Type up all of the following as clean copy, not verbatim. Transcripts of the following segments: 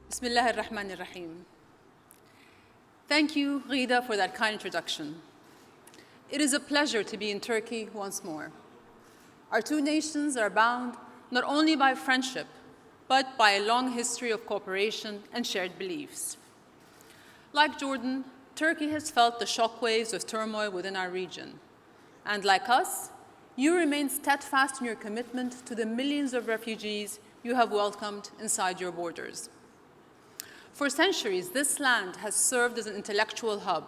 Bismillah ar-Rahman ar-Rahim. Thank you, Ghida, for that kind introduction. It is a pleasure to be in Turkey once more. Our two nations are bound not only by friendship, but by a long history of cooperation and shared beliefs. Like Jordan, Turkey has felt the shockwaves of turmoil within our region. And like us, you remain steadfast in your commitment to the millions of refugees you have welcomed inside your borders. For centuries, this land has served as an intellectual hub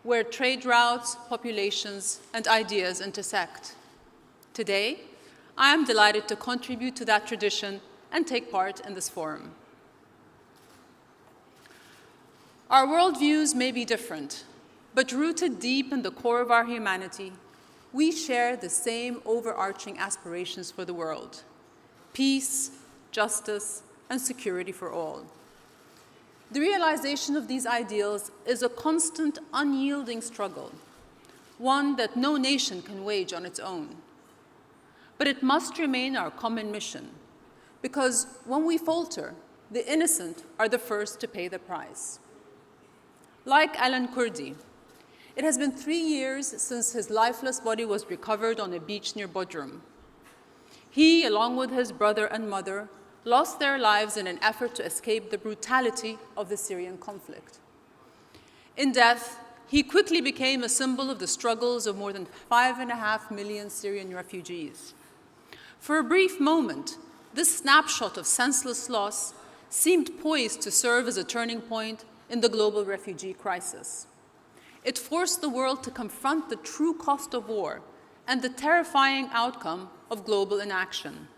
where trade routes, populations, and ideas intersect. Today, I am delighted to contribute to that tradition and take part in this forum. Our worldviews may be different, but rooted deep in the core of our humanity, we share the same overarching aspirations for the world: peace, justice, and security for all. The realization of these ideals is a constant, unyielding struggle, one that no nation can wage on its own. But it must remain our common mission, because when we falter, the innocent are the first to pay the price. Like Alan Kurdi, it has been 3 years since his lifeless body was recovered on a beach near Bodrum. He, along with his brother and mother, lost their lives in an effort to escape the brutality of the Syrian conflict. In death, he quickly became a symbol of the struggles of more than 5.5 million Syrian refugees. For a brief moment, this snapshot of senseless loss seemed poised to serve as a turning point in the global refugee crisis. It forced the world to confront the true cost of war and the terrifying outcome of global inaction.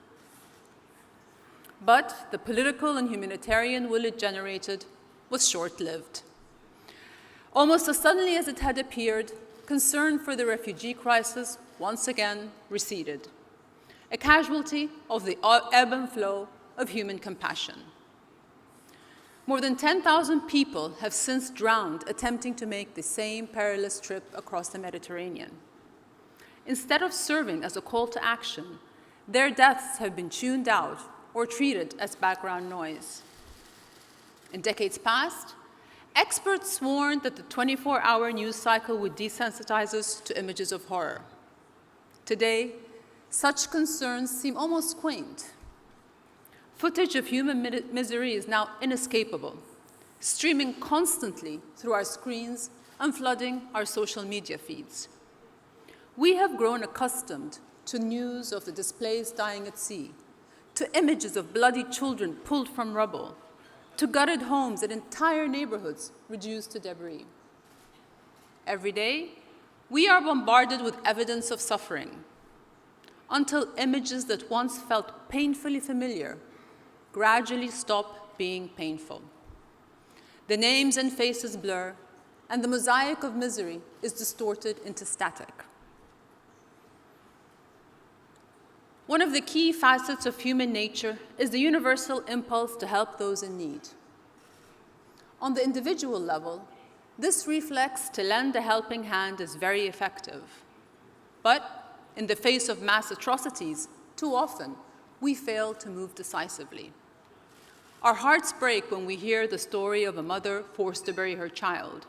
But the political and humanitarian will it generated was short-lived. Almost as suddenly as it had appeared, concern for the refugee crisis once again receded, a casualty of the ebb and flow of human compassion. More than 10,000 people have since drowned attempting to make the same perilous trip across the Mediterranean. Instead of serving as a call to action, their deaths have been tuned out or treated as background noise. In decades past, experts warned that the 24-hour news cycle would desensitize us to images of horror. Today, such concerns seem almost quaint. Footage of human misery is now inescapable, streaming constantly through our screens and flooding our social media feeds. We have grown accustomed to news of the displaced dying at sea, to images of bloody children pulled from rubble, to gutted homes and entire neighborhoods reduced to debris. Every day, we are bombarded with evidence of suffering, until images that once felt painfully familiar gradually stop being painful. The names and faces blur, and the mosaic of misery is distorted into static. One of the key facets of human nature is the universal impulse to help those in need. On the individual level, this reflex to lend a helping hand is very effective. But in the face of mass atrocities, too often, we fail to move decisively. Our hearts break when we hear the story of a mother forced to bury her child,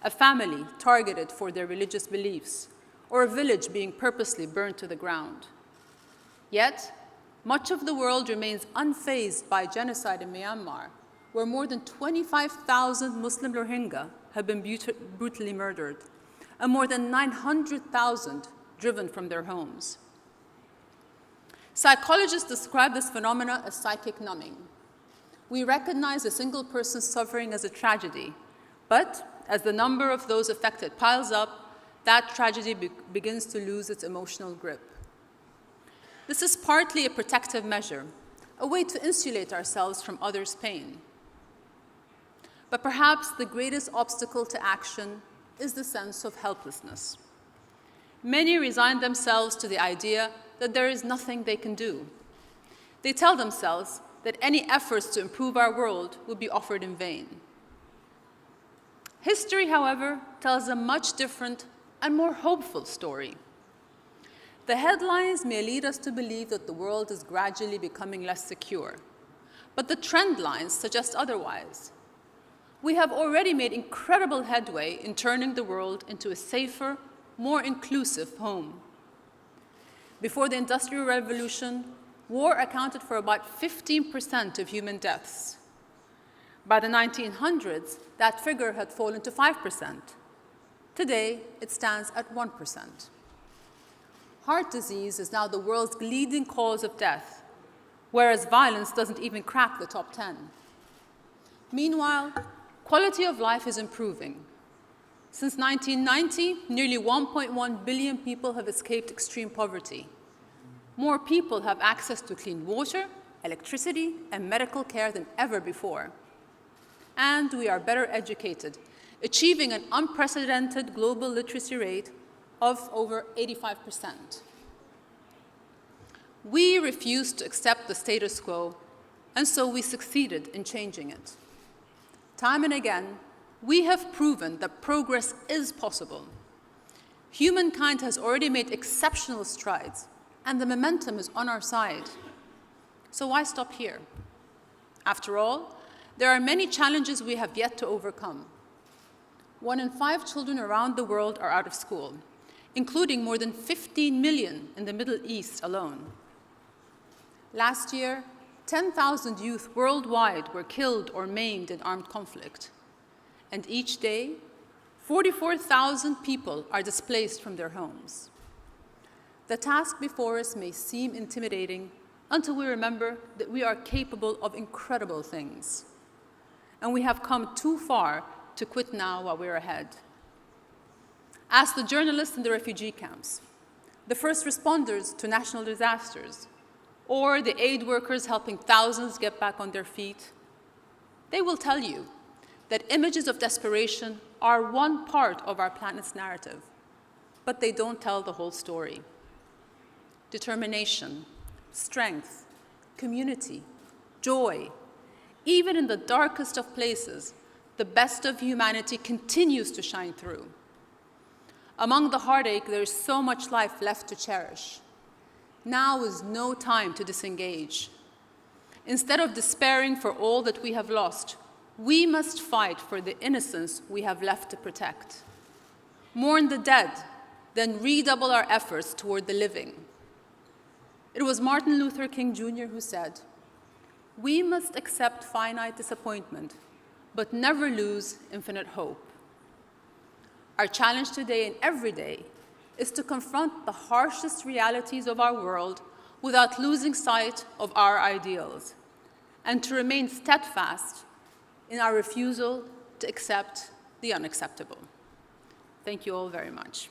a family targeted for their religious beliefs, or a village being purposely burned to the ground. Yet, much of the world remains unfazed by genocide in Myanmar, where more than 25,000 Muslim Rohingya have been brutally murdered, and more than 900,000 driven from their homes. Psychologists describe this phenomenon as psychic numbing. We recognize a single person's suffering as a tragedy, but as the number of those affected piles up, that tragedy begins to lose its emotional grip. This is partly a protective measure, a way to insulate ourselves from others' pain. But perhaps the greatest obstacle to action is the sense of helplessness. Many resign themselves to the idea that there is nothing they can do. They tell themselves that any efforts to improve our world would be offered in vain. History, however, tells a much different and more hopeful story. The headlines may lead us to believe that the world is gradually becoming less secure. but the trend lines suggest otherwise. We have already made incredible headway in turning the world into a safer, more inclusive home. Before the Industrial Revolution, war accounted for about 15% of human deaths. By the 1900s, that figure had fallen to 5%. Today, it stands at 1%. Heart disease is now the world's leading cause of death, whereas violence doesn't even crack the top 10. Meanwhile, quality of life is improving. Since 1990, nearly 1.1 billion people have escaped extreme poverty. More people have access to clean water, electricity, and medical care than ever before. And we are better educated, achieving an unprecedented global literacy rate of over 85%. We refused to accept the status quo, and so we succeeded in changing it. Time and again, we have proven that progress is possible. Humankind has already made exceptional strides, and the momentum is on our side. So why stop here? After all, there are many challenges we have yet to overcome. 1 in 5 children around the world are out of school, including more than 15 million in the Middle East alone. Last year, 10,000 youth worldwide were killed or maimed in armed conflict. And each day, 44,000 people are displaced from their homes. The task before us may seem intimidating until we remember that we are capable of incredible things. And we have come too far to quit now while we're ahead. Ask the journalists in the refugee camps, the first responders to national disasters, or the aid workers helping thousands get back on their feet. They will tell you that images of desperation are one part of our planet's narrative, but they don't tell the whole story. Determination, strength, community, joy, even in the darkest of places, the best of humanity continues to shine through. Among the heartache, there is so much life left to cherish. Now is no time to disengage. Instead of despairing for all that we have lost, we must fight for the innocence we have left to protect. Mourn the dead, then redouble our efforts toward the living. It was Martin Luther King Jr. who said, "We must accept finite disappointment, but never lose infinite hope." Our challenge today and every day is to confront the harshest realities of our world without losing sight of our ideals, and to remain steadfast in our refusal to accept the unacceptable. Thank you all very much.